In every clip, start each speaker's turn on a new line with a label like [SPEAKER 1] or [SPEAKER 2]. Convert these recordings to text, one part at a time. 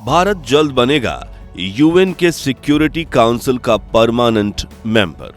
[SPEAKER 1] भारत जल्द बनेगा यूएन के सिक्योरिटी काउंसिल का परमानेंट मेंबर।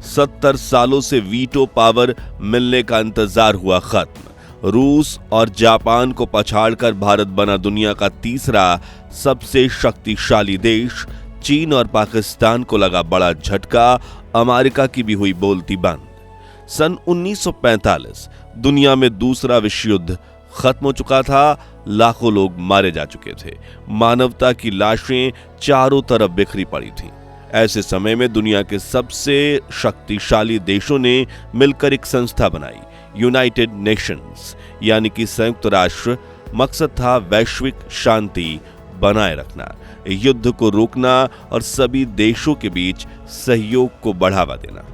[SPEAKER 1] 70 सालों से वीटो पावर मिलने का इंतजार हुआ खत्म। रूस और जापान को पछाड़कर भारत बना दुनिया का तीसरा सबसे शक्तिशाली देश। चीन और पाकिस्तान को लगा बड़ा झटका, अमेरिका की भी हुई बोलती बंद। सन 1945 दुनिया में दूसरा विश्व युद्ध खत्म हो चुका था, लाखों लोग मारे जा चुके थे, मानवता की लाशें चारों तरफ बिखरी पड़ी थीं। ऐसे समय में दुनिया के सबसे शक्तिशाली देशों ने मिलकर एक संस्था बनाई, यूनाइटेड नेशंस यानी कि संयुक्त राष्ट्र। मकसद था वैश्विक शांति बनाए रखना, युद्ध को रोकना और सभी देशों के बीच सहयोग को बढ़ावा देना।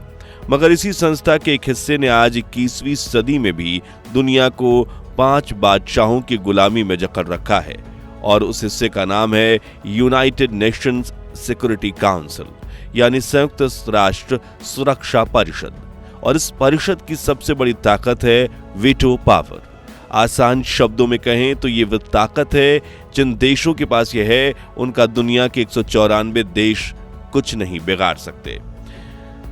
[SPEAKER 1] मगर इसी संस्था के एक हिस्से ने आज 21वीं सदी में भी दुनिया को 5 बादशाहों की गुलामी में जकड़ रखा है, और उस हिस्से का नाम है यूनाइटेड नेशंस सिक्योरिटी काउंसिल यानी संयुक्त राष्ट्र सुरक्षा परिषद। और इस परिषद की सबसे बड़ी ताकत है वीटो पावर। आसान शब्दों में कहें तो ये वो ताकत है जिन देशों के पास यह है, उनका दुनिया के 194 देश कुछ नहीं बिगाड़ सकते।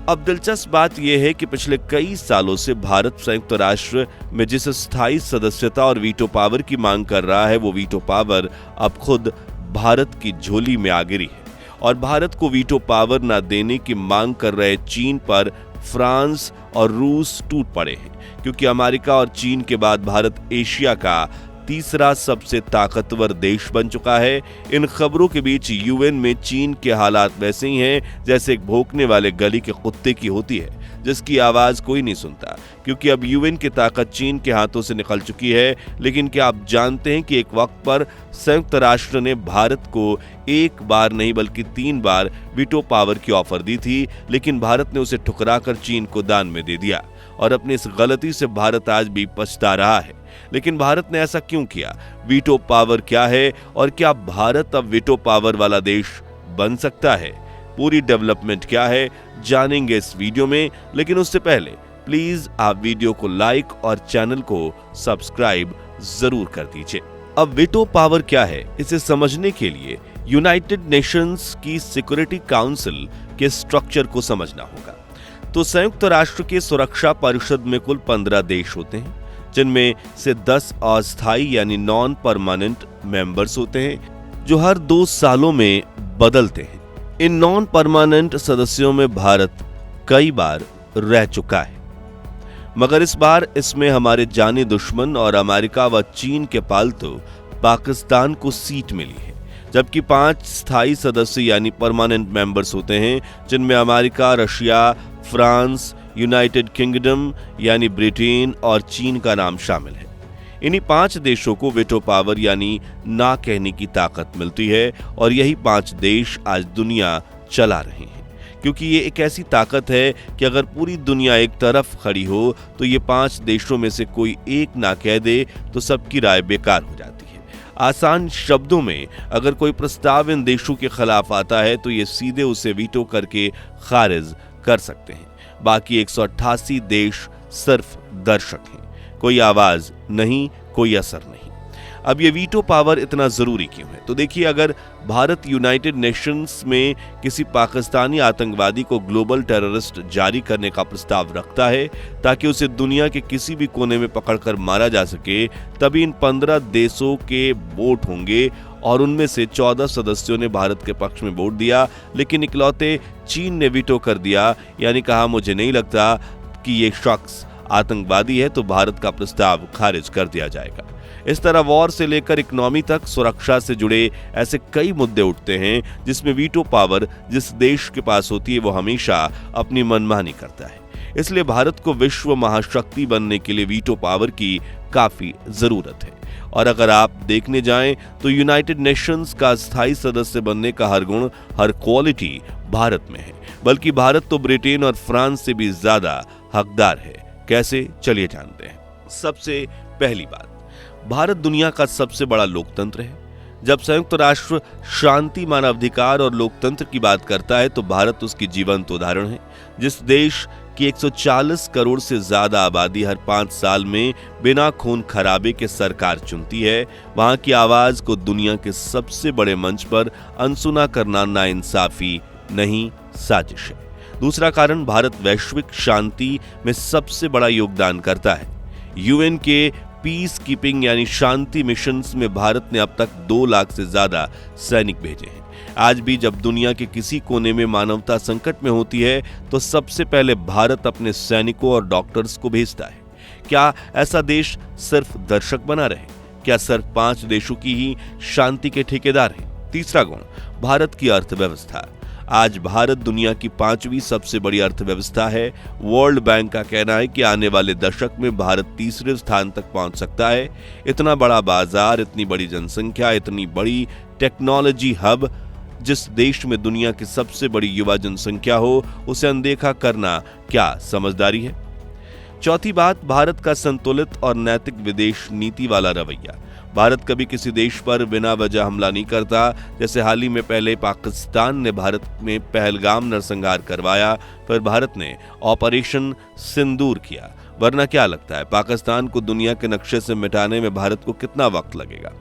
[SPEAKER 1] अब दिलचस्प बात यह है कि पिछले कई सालों से भारत संयुक्त राष्ट्र में जिस स्थायी सदस्यता और वीटो पावर की मांग कर रहा है, वो वीटो पावर अब खुद भारत की झोली में आ गिरी है। और भारत को वीटो पावर न देने की मांग कर रहे चीन पर फ्रांस और रूस टूट पड़े हैं, क्योंकि अमेरिका और चीन के बाद भारत एशिया का तीसरा सबसे ताकतवर देश बन चुका है। इन खबरों के बीच यूएन में चीन के हालात वैसे ही हैं जैसे एक भौंकने वाले गली के कुत्ते की होती है, जिसकी आवाज कोई नहीं सुनता, क्योंकि अब यूएन की ताकत चीन के हाथों से निकल चुकी है। लेकिन क्या आप जानते हैं कि एक वक्त पर संयुक्त राष्ट्र ने भारत को एक बार नहीं बल्कि 3 बार वीटो पावर की ऑफर दी थी, लेकिन भारत ने उसे ठुकराकर चीन को दान में दे दिया। और अपनी इस गलती से भारत आज भी पछता रहा है। लेकिन भारत ने ऐसा क्यों किया? वीटो पावर क्या है और क्या भारत अब वीटो पावर वाला देश बन सकता है? पूरी डेवलपमेंट क्या है, जानेंगे इस वीडियो में। लेकिन उससे पहले प्लीज आप वीडियो को लाइक और चैनल को सब्सक्राइब जरूर कर दीजिए। अब वीटो पावर क्या है, इसे समझने के लिए यूनाइटेड नेशंस की सिक्योरिटी काउंसिल के स्ट्रक्चर को समझना होगा। तो संयुक्त राष्ट्र के सुरक्षा परिषद में कुल 15 देश होते हैं, जिनमें से 10 अस्थायी यानी नॉन परमानेंट मेंबर्स होते हैं, जो हर 2 सालों में बदलते हैं। इन नॉन परमानेंट सदस्यों में भारत कई बार रह चुका है, मगर इस बार इसमें हमारे जाने दुश्मन और अमेरिका व चीन के पालतू पाकिस्तान को सीट मिली है। जबकि 5 स्थायी सदस्य यानी परमानेंट मेंबर्स होते हैं, जिनमें America, Russia, France, United kingdom यानी ब्रिटेन और चीन का नाम शामिल है। इन्हीं 5 देशों को वीटो पावर यानी ना कहने की ताकत मिलती है, और यही 5 देश आज दुनिया चला रहे हैं। क्योंकि ये एक ऐसी ताकत है कि अगर पूरी दुनिया एक तरफ खड़ी हो तो ये 5 देशों में से कोई एक ना कह दे तो सबकी राय बेकार हो जाती है। आसान शब्दों में, अगर कोई प्रस्ताव इन देशों के खिलाफ आता है तो ये सीधे उसे वीटो करके खारिज कर सकते हैं। बाकी 188 देश सिर्फ दर्शक हैं, कोई आवाज नहीं, कोई असर नहीं। अब ये वीटो पावर इतना जरूरी क्यों है? तो देखिए, अगर भारत यूनाइटेड नेशंस में किसी पाकिस्तानी आतंकवादी को ग्लोबल टेररिस्ट जारी करने का प्रस्ताव रखता है ताकि उसे दुनिया के किसी भी कोने में पकड़कर मारा जा सके, तभी इन 15 देशों के वोट होंगे, और उनमें से 14 सदस्यों ने भारत के पक्ष में वोट दिया, लेकिन इकलौते चीन ने वीटो कर दिया, यानी कहा मुझे नहीं लगता कि ये शख्स आतंकवादी है, तो भारत का प्रस्ताव खारिज कर दिया जाएगा। इस तरह वॉर से लेकर इकोनॉमी तक सुरक्षा से जुड़े ऐसे कई मुद्दे उठते हैं जिसमें वीटो पावर जिस देश के पास होती है वो हमेशा अपनी मनमानी करता है। इसलिए भारत को विश्व महाशक्ति बनने के लिए वीटो पावर की काफी जरूरत है। और अगर आप देखने जाएं तो यूनाइटेड नेशंस का स्थायी सदस्य बनने का हर गुण, हर क्वालिटी भारत में है, बल्कि भारत तो ब्रिटेन और फ्रांस से भी ज्यादा हकदार है। कैसे, चलिए जानते हैं। सबसे पहली बात, भारत दुनिया का सबसे बड़ा लोकतंत्र है। जब संयुक्त राष्ट्र शांति, मानवाधिकार और लोकतंत्र की बात करता है तो भारत उसकी जीवंत उदाहरण है। जिस देश कि 140 करोड़ से ज्यादा आबादी हर 5 साल में बिना खून खराबे के सरकार चुनती है, वहां की आवाज को दुनिया के सबसे बड़े मंच पर अनसुना करना नाइंसाफी नहीं, साजिश है। दूसरा कारण, भारत वैश्विक शांति में सबसे बड़ा योगदान करता है। यूएन के पीस कीपिंग यानी शांति मिशंस में भारत ने अब तक 2 लाख से ज्यादा सैनिक भेजे हैं। आज भी जब दुनिया के किसी कोने में मानवता संकट में होती है तो सबसे पहले भारत अपने सैनिकों और डॉक्टर्स को भेजता है। क्या ऐसा देश सिर्फ दर्शक बना रहे? क्या सिर्फ 5 देशों की ही शांति के ठेकेदार हैं? तीसरा गुण, भारत की अर्थव्यवस्था। आज भारत दुनिया की 5वीं सबसे बड़ी अर्थव्यवस्था है। वर्ल्ड बैंक का कहना है कि आने वाले दशक में भारत 3रे स्थान तक पहुंच सकता है। इतना बड़ा बाजार, इतनी बड़ी जनसंख्या, इतनी बड़ी टेक्नोलॉजी हब, जिस देश में दुनिया की सबसे बड़ी युवा जनसंख्या हो, उसे अनदेखा करना क्या समझदारी है? चौथी बात, भारत का संतुलित और नैतिक विदेश नीति वाला रवैया। भारत कभी किसी देश पर बिना वजह हमला नहीं करता। जैसे हाल ही में पहले पाकिस्तान ने भारत में पहलगाम नरसंहार करवाया, फिर भारत ने ऑपरेशन सिंदूर किया। वरना क्या लगता है, पाकिस्तान को दुनिया के नक्शे से मिटाने में भारत को कितना वक्त लगेगा?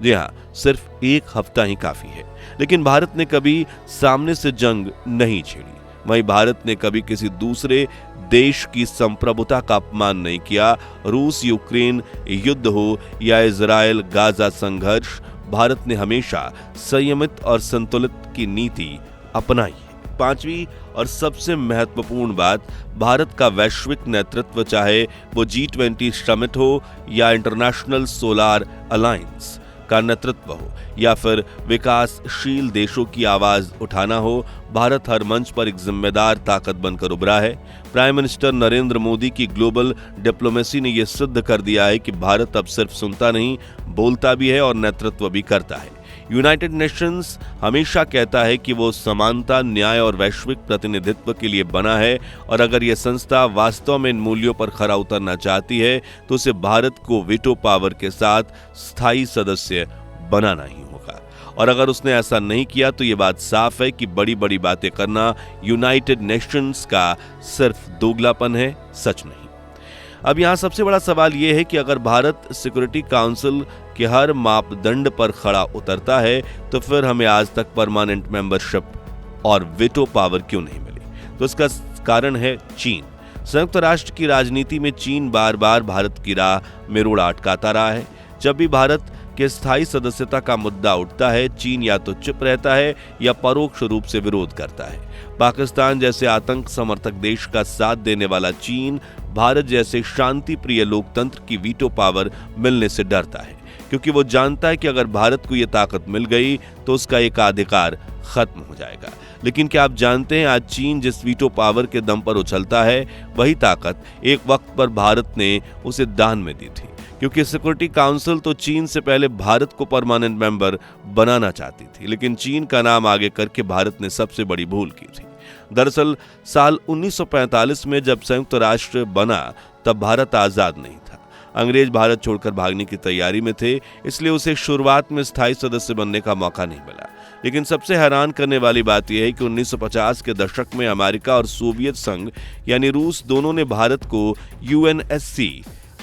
[SPEAKER 1] जी हाँ, सिर्फ 1 हफ्ता ही काफी है। लेकिन भारत ने कभी सामने से जंग नहीं छेड़ी। वहीं भारत ने कभी किसी दूसरे देश की संप्रभुता का अपमान नहीं किया। रूस यूक्रेन युद्ध हो या इजराइल गाजा संघर्ष, भारत ने हमेशा संयमित और संतुलित की नीति अपनाई है। 5वीं और सबसे महत्वपूर्ण बात, भारत का वैश्विक नेतृत्व, चाहे वो G20 समिट हो या इंटरनेशनल सोलर अलायंस का नेतृत्व हो या फिर विकासशील देशों की आवाज उठाना हो, भारत हर मंच पर एक जिम्मेदार ताकत बनकर उभरा है। प्राइम मिनिस्टर नरेंद्र मोदी की ग्लोबल डिप्लोमेसी ने यह सिद्ध कर दिया है कि भारत अब सिर्फ सुनता नहीं, बोलता भी है और नेतृत्व भी करता है। यूनाइटेड नेशंस हमेशा कहता है कि वो समानता, न्याय और वैश्विक प्रतिनिधित्व के लिए बना है, और अगर यह संस्था वास्तव में इन मूल्यों पर खरा उतरना चाहती है तो उसे भारत को वीटो पावर के साथ स्थायी सदस्य बनाना ही होगा। और अगर उसने ऐसा नहीं किया तो ये बात साफ है कि बड़ी बड़ी बातें करना यूनाइटेड नेशंस का सिर्फ दोगलापन है, सच नहीं। अब यहां सबसे बड़ा सवाल यह है कि अगर भारत सिक्योरिटी काउंसिल के हर मापदंड पर खड़ा उतरता है तो फिर हमें आज तक परमानेंट मेंबरशिप और वीटो पावर क्यों नहीं मिली? तो इसका कारण है चीन। संयुक्त राष्ट्र की राजनीति में चीन बार बार भारत की राह में रोड़ा अटकाता रहा है। जब भी भारत के स्थायी सदस्यता का मुद्दा उठता है, चीन या तो चुप रहता है या परोक्ष रूप से विरोध करता है। पाकिस्तान जैसे आतंक समर्थक देश का साथ देने वाला चीन भारत जैसे शांति प्रिय लोकतंत्र की वीटो पावर मिलने से डरता है, क्योंकि वो जानता है कि अगर भारत को ये ताकत मिल गई तो उसका एकाधिकार खत्म हो जाएगा। लेकिन क्या आप जानते हैं, आज चीन जिस वीटो पावर के दम पर उछलता है, वही ताकत एक वक्त पर भारत ने उसे दान में दी थी, क्योंकि सिक्योरिटी काउंसिल तो चीन से पहले भारत को परमानेंट मेंबर बनाना चाहती थी, लेकिन चीन का नाम आगे करके भारत ने सबसे बड़ी भूल की थी। दरअसल साल 1945 में जब संयुक्त राष्ट्र बना तब भारत आजाद नहीं था। अंग्रेज भारत छोड़कर भागने की तैयारी में थे, इसलिए उसे शुरुआत में स्थायी सदस्य बनने का मौका नहीं मिला। लेकिन सबसे हैरान करने वाली बात यह है कि 1950 के दशक में अमेरिका और सोवियत संघ यानी रूस दोनों ने भारत को यूएनएससी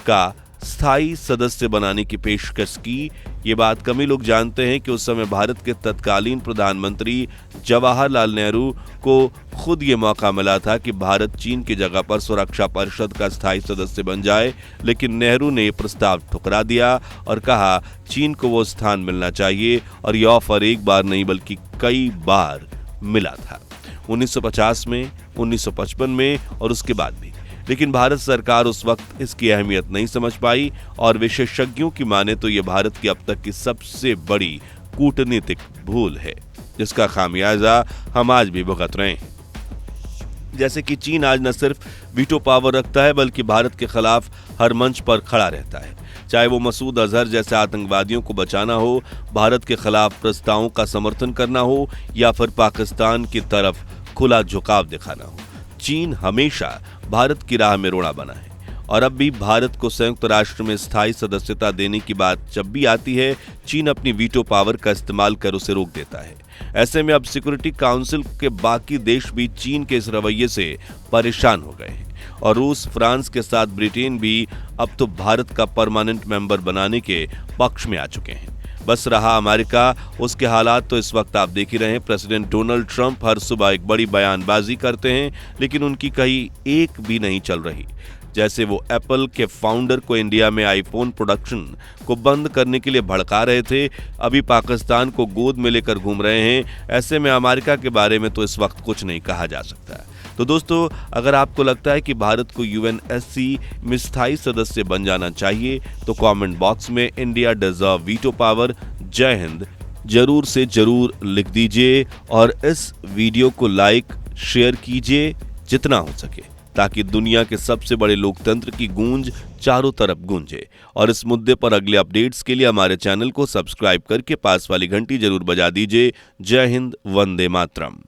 [SPEAKER 1] का स्थायी सदस्य बनाने की पेशकश की। ये बात कम ही लोग जानते हैं कि उस समय भारत के तत्कालीन प्रधानमंत्री जवाहरलाल नेहरू को खुद ये मौका मिला था कि भारत चीन की जगह पर सुरक्षा परिषद का स्थायी सदस्य बन जाए, लेकिन नेहरू ने ये प्रस्ताव ठुकरा दिया और कहा चीन को वो स्थान मिलना चाहिए, और यह ऑफर एक बार नहीं बल्कि कई बार मिला था, 1950 में, 1955 में और उसके बाद भी। लेकिन भारत सरकार उस वक्त इसकी अहमियत नहीं समझ पाई, और विशेषज्ञों की माने तो यह भारत की अब तक की सबसे बड़ी कूटनीतिक भूल है, जिसका खामियाजा हम आज भी भुगत रहे हैं। जैसे कि चीन आज न सिर्फ वीटो पावर रखता है बल्कि भारत के खिलाफ हर मंच पर खड़ा रहता है, चाहे वो मसूद अजहर जैसे आतंकवादियों को बचाना हो, भारत के खिलाफ प्रस्तावों का समर्थन करना हो या फिर पाकिस्तान की तरफ खुला झुकाव दिखाना हो। चीन हमेशा भारत की राह में रोड़ा बना है, और अब भी भारत को संयुक्त राष्ट्र में स्थायी सदस्यता देने की बात जब भी आती है, चीन अपनी वीटो पावर का इस्तेमाल कर उसे रोक देता है। ऐसे में अब सिक्योरिटी काउंसिल के बाकी देश भी चीन के इस रवैये से परेशान हो गए हैं और रूस, फ्रांस के साथ ब्रिटेन भी अब तो भारत का परमानेंट मेंबर बनाने के पक्ष में आ चुके हैं। बस रहा अमेरिका, उसके हालात तो इस वक्त आप देख ही रहे हैं। प्रेसिडेंट डोनाल्ड ट्रंप हर सुबह एक बड़ी बयानबाजी करते हैं, लेकिन उनकी कहीं एक भी नहीं चल रही। जैसे वो एप्पल के फाउंडर को इंडिया में आईफोन प्रोडक्शन को बंद करने के लिए भड़का रहे थे, अभी पाकिस्तान को गोद में लेकर घूम रहे हैं। ऐसे में अमेरिका के बारे में तो इस वक्त कुछ नहीं कहा जा सकता। तो दोस्तों, अगर आपको लगता है कि भारत को यूएनएससी में स्थायी सदस्य बन जाना चाहिए तो कमेंट बॉक्स में इंडिया डिजर्व वीटो पावर, जय हिंद जरूर से जरूर लिख दीजिए और इस वीडियो को लाइक शेयर कीजिए जितना हो सके, ताकि दुनिया के सबसे बड़े लोकतंत्र की गूंज चारों तरफ गूंजे। और इस मुद्दे पर अगले अपडेट्स के लिए हमारे चैनल को सब्सक्राइब करके पास वाली घंटी जरूर बजा दीजिए। जय हिंद, वंदे मातरम।